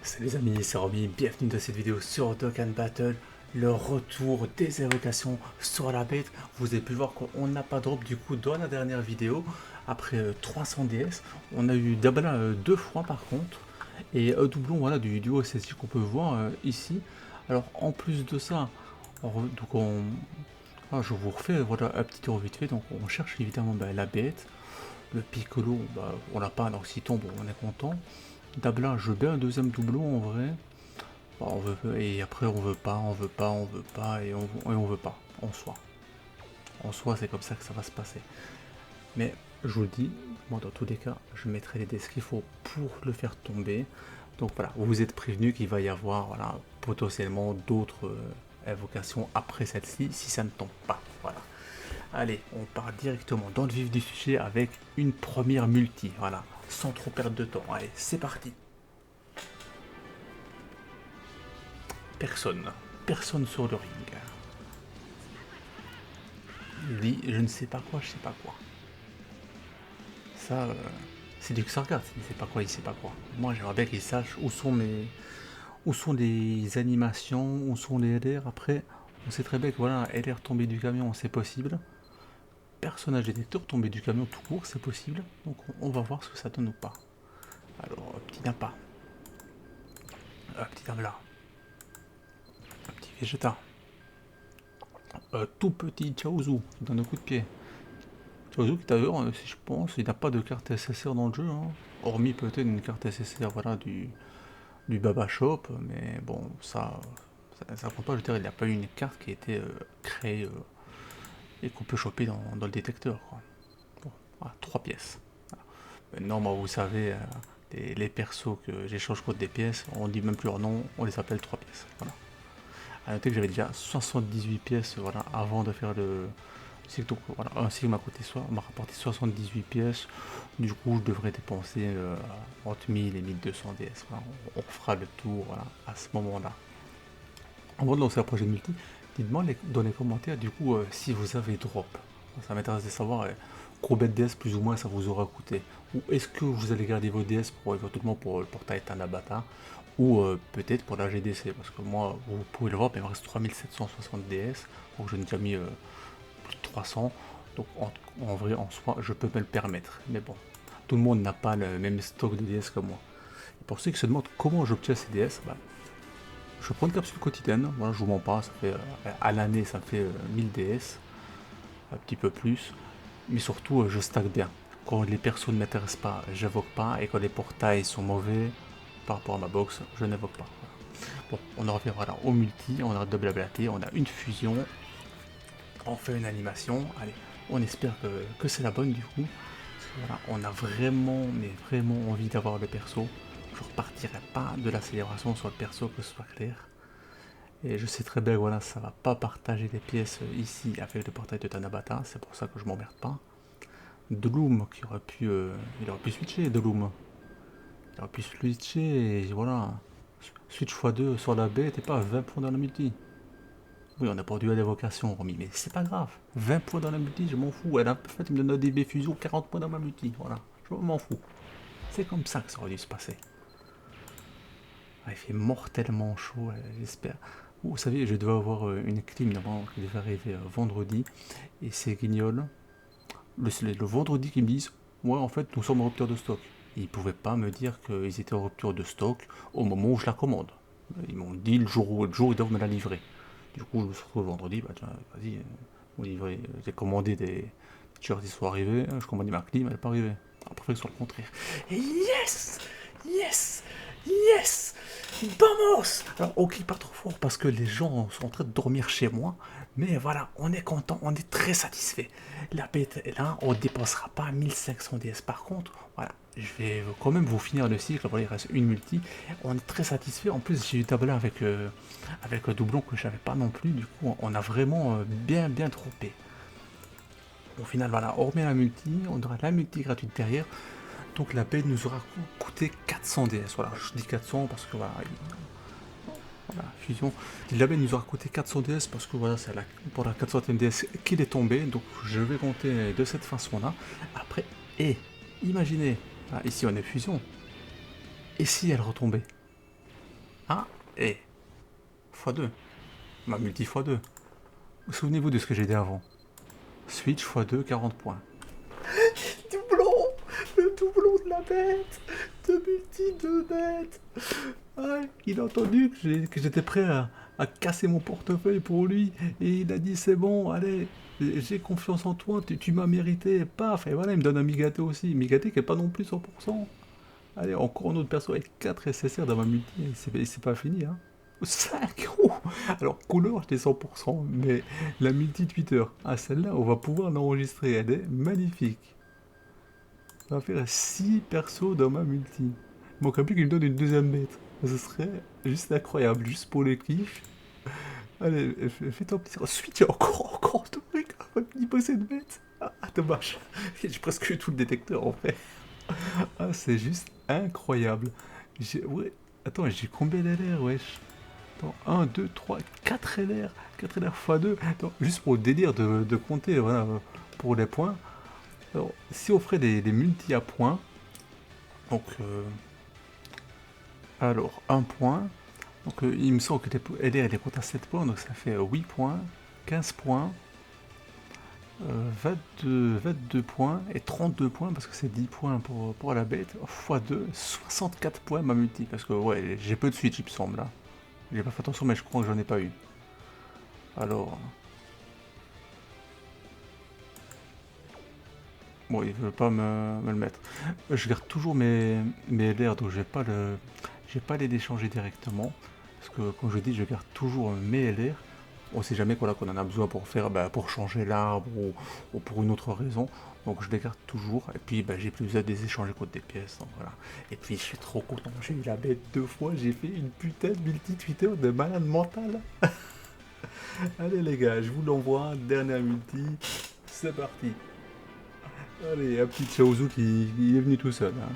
Salut les amis, c'est Romy, bienvenue dans cette vidéo sur Dokkan Battle, le retour des évocations sur la bête. Vous avez pu voir qu'on n'a pas drop du coup dans la dernière vidéo, après 300 DS, on a eu Dabala deux fois par contre, et un doublon voilà, du duo SSJ qu'on peut voir ici. Alors en plus de ça, je vous refais voilà, un petit tour vite fait, donc on cherche évidemment la bête, le Piccolo, on l'a pas, donc s'il tombe on est content. Dabla, je veux un deuxième doublon en vrai. On veut, et après on veut pas, et on veut pas, en soi. En soi, c'est comme ça que ça va se passer. Mais je vous le dis, moi dans tous les cas, je mettrai les dés qu'il faut pour le faire tomber. Donc voilà, vous êtes prévenus qu'il va y avoir voilà, potentiellement d'autres invocations après celle-ci, si ça ne tombe pas. Voilà. Allez, on part directement dans le vif du sujet avec une première multi, voilà, sans trop perdre de temps. Allez, c'est parti. Personne sur le ring. Il dit je ne sais pas quoi, je sais pas quoi. Ça, c'est du Xargat, il ne sait pas quoi, il sait pas quoi. Moi j'aimerais bien qu'il sache où sont les animations, où sont les LR. Après, on sait très bien que voilà, LR tomber du camion, c'est possible. Personnage détecteur tomber du camion tout court, c'est possible. Donc on va voir ce que ça donne ou pas. Alors, petit Nappa. Petit Damla. Un petit Vegeta. Tout petit Chaozu qui donne un coup de pied. Chaozu qui d'ailleurs, si je pense, il n'a pas de carte SSR dans le jeu, hein. Hormis peut-être une carte SSR voilà, du Baba Shop, mais bon, ça compte pas, je veux dire, il n'y a pas eu une carte qui a été créée et qu'on peut choper dans le détecteur. Quoi. Bon, voilà, 3 pièces. Voilà. Maintenant, moi, vous savez, les persos que j'échange contre des pièces, on dit même plus leur nom, on les appelle 3 pièces. Voilà. A noter que j'avais déjà 78 pièces voilà, avant de faire le. Donc, voilà, un Sigma m'a rapporté 78 pièces. Du coup, je devrais dépenser entre 1000 et 1200 DS. Voilà, on fera le tour voilà, à ce moment-là. Avant de lancer la prochaine multi, dites-moi dans les commentaires du coup si vous avez drop. Ça m'intéresse de savoir combien de DS plus ou moins ça vous aura coûté. Ou est-ce que vous allez garder vos DS pour éventuellement pour le portail Tanabata ou peut-être pour la GDC parce que moi vous pouvez le voir mais il me reste 3760 DS donc j'en ai déjà mis plus de 300 donc en vrai en soi je peux me le permettre mais bon tout le monde n'a pas le même stock de DS que moi. Et pour ceux qui se demandent comment j'obtiens ces DS, je prends une capsule quotidienne, voilà, je vous mens pas, ça fait à l'année ça me fait 1000 DS, un petit peu plus, mais surtout je stack bien. Quand les persos ne m'intéressent pas, j'invoque pas, et quand les portails sont mauvais par rapport à ma box, je n'invoque pas. Voilà. Bon, on en revient voilà, au multi, on arrête de blablater, on a une fusion, on fait une animation, allez, on espère que c'est la bonne du coup. Parce que, voilà, on a vraiment, mais vraiment envie d'avoir le perso. Je repartirai pas de la célébration sur le perso, que ce soit clair. Et je sais très bien, voilà, ça va pas partager les pièces ici avec le portail de Tanabata, c'est pour ça que je m'emmerde pas. Doom qui aurait pu, il aurait pu switcher, Doom. Il aurait pu switcher et voilà. Switch x2 sur la bête et pas 20 points dans la multi. Oui, on a perdu à l'évocation, Romy, mais c'est pas grave. 20 points dans la multi, je m'en fous. Elle a fait, il me donne un DB fusion, 40 points dans ma multi, voilà. Je m'en fous. C'est comme ça que ça aurait dû se passer. Ah, il fait mortellement chaud, j'espère. Vous savez, je devais avoir une clim normalement qui devait arriver vendredi. Et c'est Guignol, le vendredi, qui me disent ouais, en fait, nous sommes en rupture de stock. Et ils pouvaient pas me dire qu'ils étaient en rupture de stock au moment où je la commande. Ils m'ont dit le jour ils doivent me la livrer. Du coup, je me suis retrouvé vendredi, bah tiens, vas-y, vous livrez. J'ai commandé des t-shirts, ils sont arrivés, je commandais ma clim, elle n'est pas arrivée. Après, que ce soit le contraire. Et yes! Yes! Yes! Vamos! Alors, on crie pas trop fort parce que les gens sont en train de dormir chez moi. Mais voilà, on est content, on est très satisfait. La bête est là, on ne dépensera pas 1500 DS. Par contre, voilà, je vais quand même vous finir le cycle. Voilà, il reste une multi. On est très satisfait. En plus, j'ai eu tablé avec un doublon que je n'avais pas non plus. Du coup, on a vraiment bien trompé. Au final, voilà, on remet la multi. On aura la multi gratuite derrière. Donc la bête nous aura coûté 400 DS. Voilà, je dis 400 parce que voilà, fusion. La bête nous aura coûté 400 DS parce que voilà, c'est pour la 400e DS qu'il est tombé. Donc je vais compter de cette façon-là. Après, imaginez, ici on est fusion. Et si elle retombait? Ah, et x2. Ma multi x2. Souvenez-vous de ce que j'ai dit avant. Switch x2, 40 points. Doublon. Le doublon de la bête. De multi de bête. Ouais, il a entendu que j'étais prêt à casser mon portefeuille pour lui. Et il a dit c'est bon, allez, j'ai confiance en toi, tu m'as mérité. Paf, et voilà, il me donne un Migaté aussi. Migaté qui est pas non plus 100%. Allez, encore un autre perso avec 4 SSR dans ma multi. Et c'est pas fini, hein. 5. Alors, couleur, j'étais 100%. Mais la multi Twitter, ah, celle-là, on va pouvoir l'enregistrer. Elle est magnifique. On va faire 6 persos dans ma multi. Il manquerait plus qu'il me donne une deuxième bête. Ce serait juste incroyable, juste pour le kiff. Allez, fais-toi plaisir. Ensuite, il y a encore de trucs. On va y poser une bête. Ah, dommage. J'ai presque eu tout le détecteur en fait. Ah, c'est juste incroyable. Ouais. Attends, j'ai combien d'LR, wesh? Attends, 1, 2, 3, 4 LR. 4 LR x2. Attends, juste pour le délire de compter, voilà, pour les points. Alors, si on ferait des multi à points, donc, alors, 1 point. Donc, il me semble que LR elle compte à 7 points, donc ça fait 8 points, 15 points, 22 points et 32 points parce que c'est 10 points pour la bête, x2, 64 points ma multi. Parce que, ouais, j'ai peu de switch, il me semble, là. J'ai pas fait attention, mais je crois que j'en ai pas eu. Alors. Bon, il veut pas me le mettre. Je garde toujours mes LR, donc j'ai pas les déchanger directement. Parce que, comme je dis, je garde toujours mes LR. On sait jamais qu'on en a besoin pour faire, pour changer l'arbre ou pour une autre raison. Donc je les garde toujours. Et puis j'ai plus besoin de les échanger contre des pièces. Donc voilà. Et puis je suis trop content. J'ai eu la bête 2 fois. J'ai fait une putain de multi-Twitter de malade mental. Allez les gars, je vous l'envoie. Dernière multi. C'est parti. Allez, un petit Chaozu qui est venu tout seul, hein.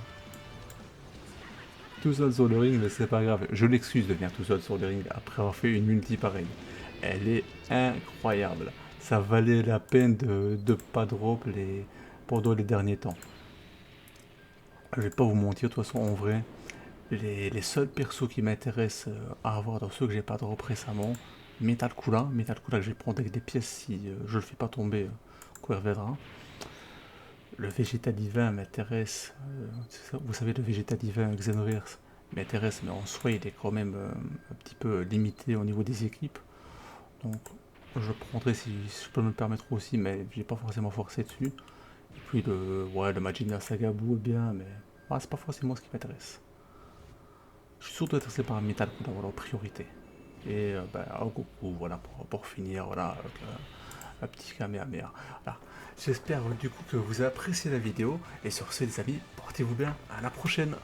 Tout seul sur le ring, mais c'est pas grave. Je l'excuse de venir tout seul sur le ring après avoir fait une multi pareille. Elle est incroyable. Ça valait la peine de pas drop pendant les derniers temps. Je vais pas vous mentir, de toute façon, en vrai, les seuls persos qui m'intéressent à avoir dans ceux que j'ai pas drop récemment, Metal Kula que je vais prendre avec des pièces si je le fais pas tomber quand il reviendra. Le Végéta divin m'intéresse, vous savez, le Végéta divin Xenoverse m'intéresse, mais en soi il est quand même un petit peu limité au niveau des équipes. Donc je prendrai si je peux me le permettre aussi, mais j'ai pas forcément forcé dessus. Et puis le Majin Sagabu est bien, mais c'est pas forcément ce qui m'intéresse. Je suis surtout intéressé par Metal Kula, voilà, en priorité. Et Goku, voilà, pour finir, voilà, avec un petit Kamehameha. Voilà. J'espère du coup que vous avez apprécié la vidéo. Et sur ce, les amis, portez-vous bien. À la prochaine.